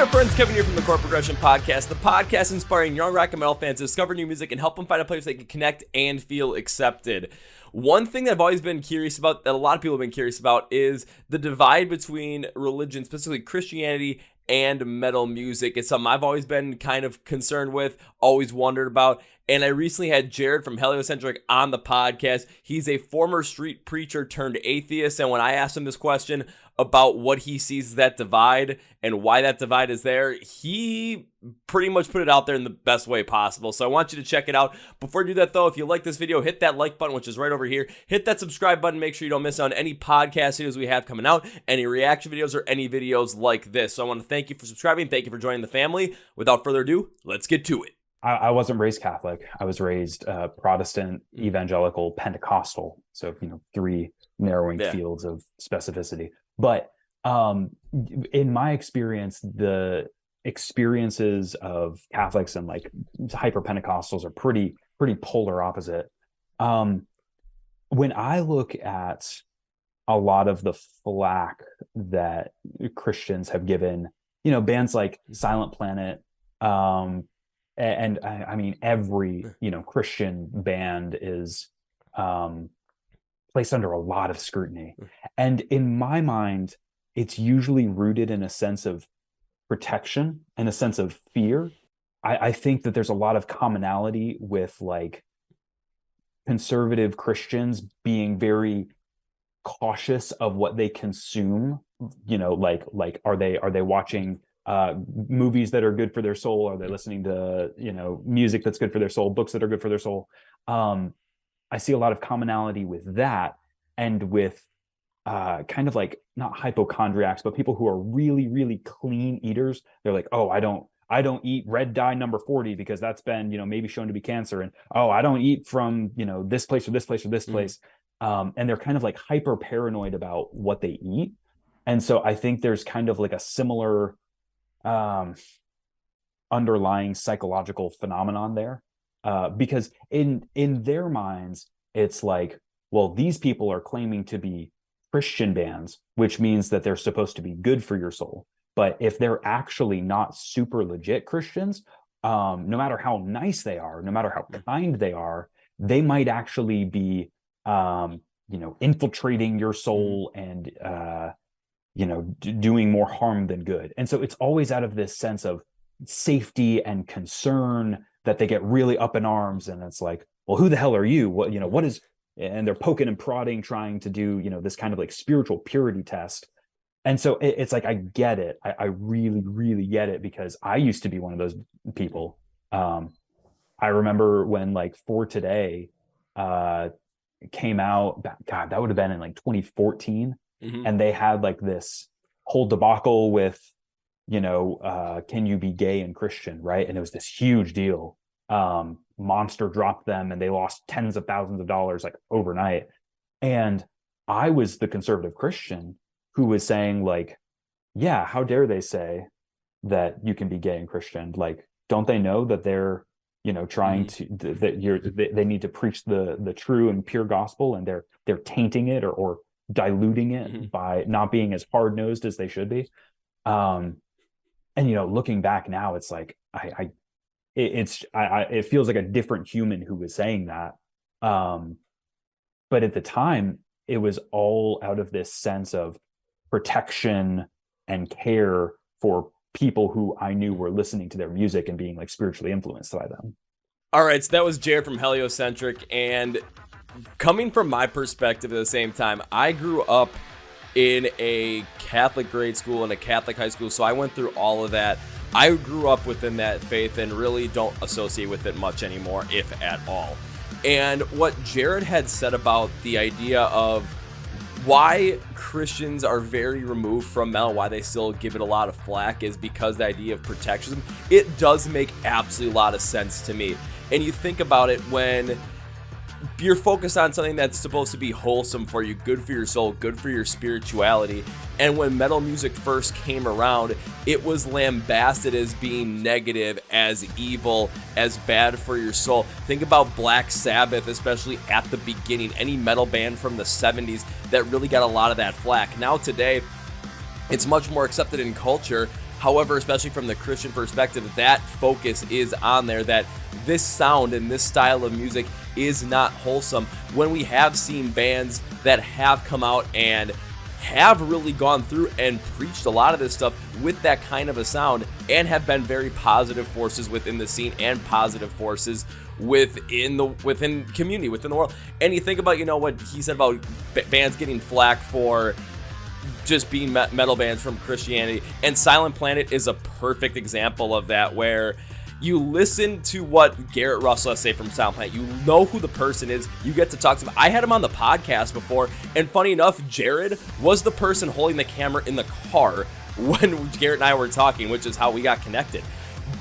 there, friends. Kevin here from the Chord Progression Podcast, the podcast inspiring young rock and metal fans to discover new music and help them find a place they can connect and feel accepted. One thing that I've always been curious about, that a lot of people have been curious about, is the divide between religion, specifically Christianity, and metal music. It's something I've always been kind of concerned with, always wondered about. And I recently had Jared from Heliocentric on the podcast. He's a former street preacher turned atheist. And when I asked him this question about what he sees as that divide and why that divide is there, he pretty much put it out there in the best way possible. So I want you to check it out. Before you do that, though, if you like this video, hit that like button, which is right over here. Hit that subscribe button. Make sure you don't miss out on any podcast videos we have coming out, any reaction videos, or any videos like this. So I want to thank you for subscribing. Thank you for joining the family. Without further ado, let's get to it. I wasn't raised Catholic. I was raised Protestant, evangelical, Pentecostal. So, three narrowing fields of specificity. But in my experience, the experiences of Catholics and like hyper Pentecostals are pretty polar opposite. When I look at a lot of the flack that Christians have given, bands like Silent Planet, and I mean, every, Christian band is placed under a lot of scrutiny. And in my mind, it's usually rooted in a sense of protection and a sense of fear. I think that there's a lot of commonality with like conservative Christians being very cautious of what they consume. Like are they watching movies that are good for their soul? Are they listening to music that's good for their soul, books that are good for their soul? I see a lot of commonality with that, and with kind of like, not hypochondriacs, but people who are really clean eaters. They're like, oh, I don't eat red dye number 40 because that's been maybe shown to be cancer, and I don't eat from this place or this place or this place. And they're kind of like hyper paranoid about what they eat. And so I think there's kind of like a similar underlying psychological phenomenon there, because in their minds it's like, well, these people are claiming to be Christian bands, which means that they're supposed to be good for your soul. But if they're actually not super legit Christians, no matter how nice they are, no matter how kind they are, they might actually be infiltrating your soul and doing more harm than good. And so it's always out of this sense of safety and concern that they get really up in arms. And it's like, well, who the hell are you? What is, and they're poking and prodding, trying to do, this kind of like spiritual purity test. And so it's like, I get it. I really get it, because I used to be one of those people. I remember when like For Today came out, God, that would have been in like 2014. And they had like this whole debacle with, can you be gay and Christian, right? And it was this huge deal. Monster dropped them and they lost tens of thousands of dollars like overnight. And I was the conservative Christian who was saying like, yeah, how dare they say that you can be gay and Christian? Like, don't they know that they're, trying to, they need to preach the true and pure gospel, and they're tainting it or diluting it by not being as hard-nosed as they should be. And looking back now, it's like it feels like a different human who was saying that, but at the time it was all out of this sense of protection and care for people who I knew were listening to their music and being like spiritually influenced by them. All right, so that was Jared from Heliocentric, and coming from my perspective at the same time, I grew up in a Catholic grade school and a Catholic high school, so I went through all of that. I grew up within that faith and really don't associate with it much anymore, if at all. And what Jared had said about the idea of why Christians are very removed from metal, why they still give it a lot of flack, is because the idea of protectionism. It does make absolutely a lot of sense to me. And you think about it, when you're focused on something that's supposed to be wholesome for you, good for your soul, good for your spirituality. And when metal music first came around, it was lambasted as being negative, as evil, as bad for your soul. Think about Black Sabbath, especially at the beginning, any metal band from the 70s that really got a lot of that flack. Now today, it's much more accepted in culture However, especially from the Christian perspective, that focus is on there, that this sound and this style of music is not wholesome, when we have seen bands that have come out and have really gone through and preached a lot of this stuff with that kind of a sound and have been very positive forces within the scene and positive forces within community, within the world. And you think about, you know, what he said about bands getting flack for just being metal bands from Christianity, and Silent Planet is a perfect example of that, where you listen to what Garrett Russell has to say from Silent Planet. You know who the person is. You get to talk to him. I had him on the podcast before, and funny enough, Jared was the person holding the camera in the car when Garrett and I were talking, which is how we got connected.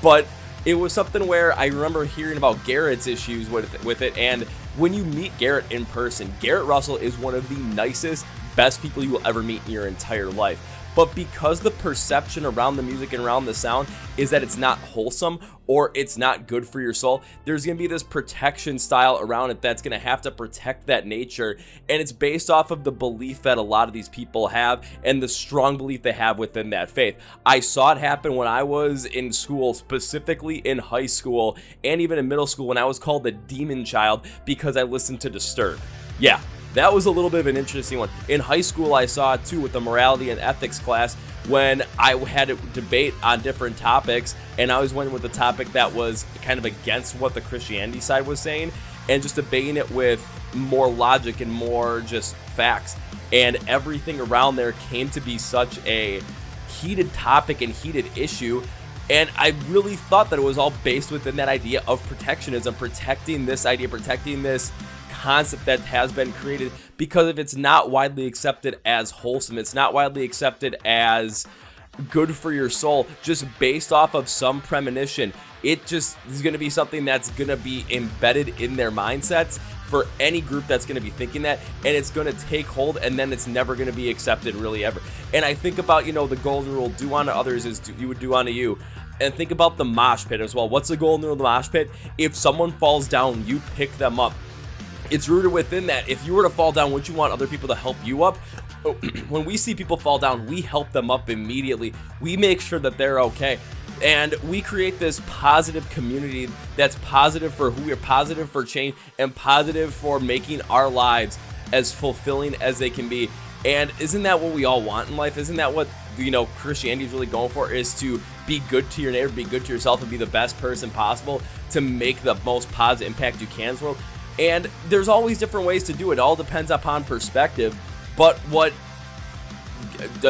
But it was something where I remember hearing about Garrett's issues with it, and when you meet Garrett in person, Garrett Russell is one of the nicest, best people you will ever meet in your entire life. But because the perception around the music and around the sound is that it's not wholesome or it's not good for your soul, there's going to be this protection style around it that's going to have to protect that nature. And it's based off of the belief that a lot of these people have and the strong belief they have within that faith. I saw it happen when I was in school, specifically in high school and even in middle school, when I was called the demon child because I listened to Disturbed. Yeah. That was a little bit of an interesting one. In high school, I saw it too with the morality and ethics class when I had a debate on different topics, and I always went with the topic that was kind of against what the Christianity side was saying, and just debating it with more logic and more just facts. And everything around there came to be such a heated topic and heated issue. And I really thought that it was all based within that idea of protectionism, protecting this idea, protecting this concept that has been created, because if it's not widely accepted as wholesome, it's not widely accepted as good for your soul, just based off of some premonition, it just is going to be something that's going to be embedded in their mindsets for any group that's going to be thinking that, and it's going to take hold, and then it's never going to be accepted really ever. And I think about, you know, the golden rule, do unto others as you would do unto you. And think about the mosh pit as well. What's the golden rule of the mosh pit? If someone falls down, you pick them up. It's rooted within that. If you were to fall down, wouldn't you want other people to help you up? When we see people fall down, we help them up immediately. We make sure that they're okay. And we create this positive community that's positive for who we're, positive for change, and positive for making our lives as fulfilling as they can be. And isn't that what we all want in life? Isn't that what, you know, Christianity is really going for, is to be good to your neighbor, be good to yourself, and be the best person possible to make the most positive impact you can in this world? And there's always different ways to do it. It all depends upon perspective. But what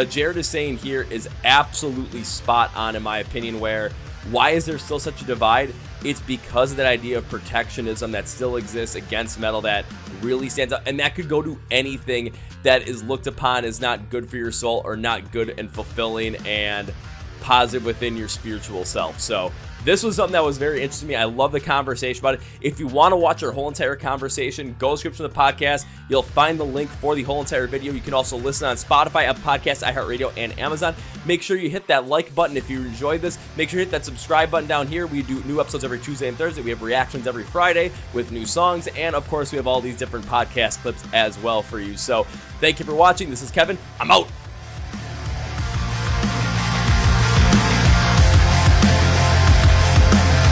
Jared is saying here is absolutely spot on, in my opinion, where why is there still such a divide? It's because of that idea of protectionism that still exists against metal that really stands out. And that could go to anything that is looked upon as not good for your soul or not good and fulfilling and positive within your spiritual self. So this was something that was very interesting to me. I love the conversation about it. If you want to watch our whole entire conversation, go to the description of the podcast. You'll find the link for the whole entire video. You can also listen on Spotify, Apple Podcasts, iHeartRadio, and Amazon. Make sure you hit that like button if you enjoyed this. Make sure you hit that subscribe button down here. We do new episodes every Tuesday and Thursday. We have reactions every Friday with new songs. And of course, we have all these different podcast clips as well for you. So thank you for watching. This is Kevin. I'm out.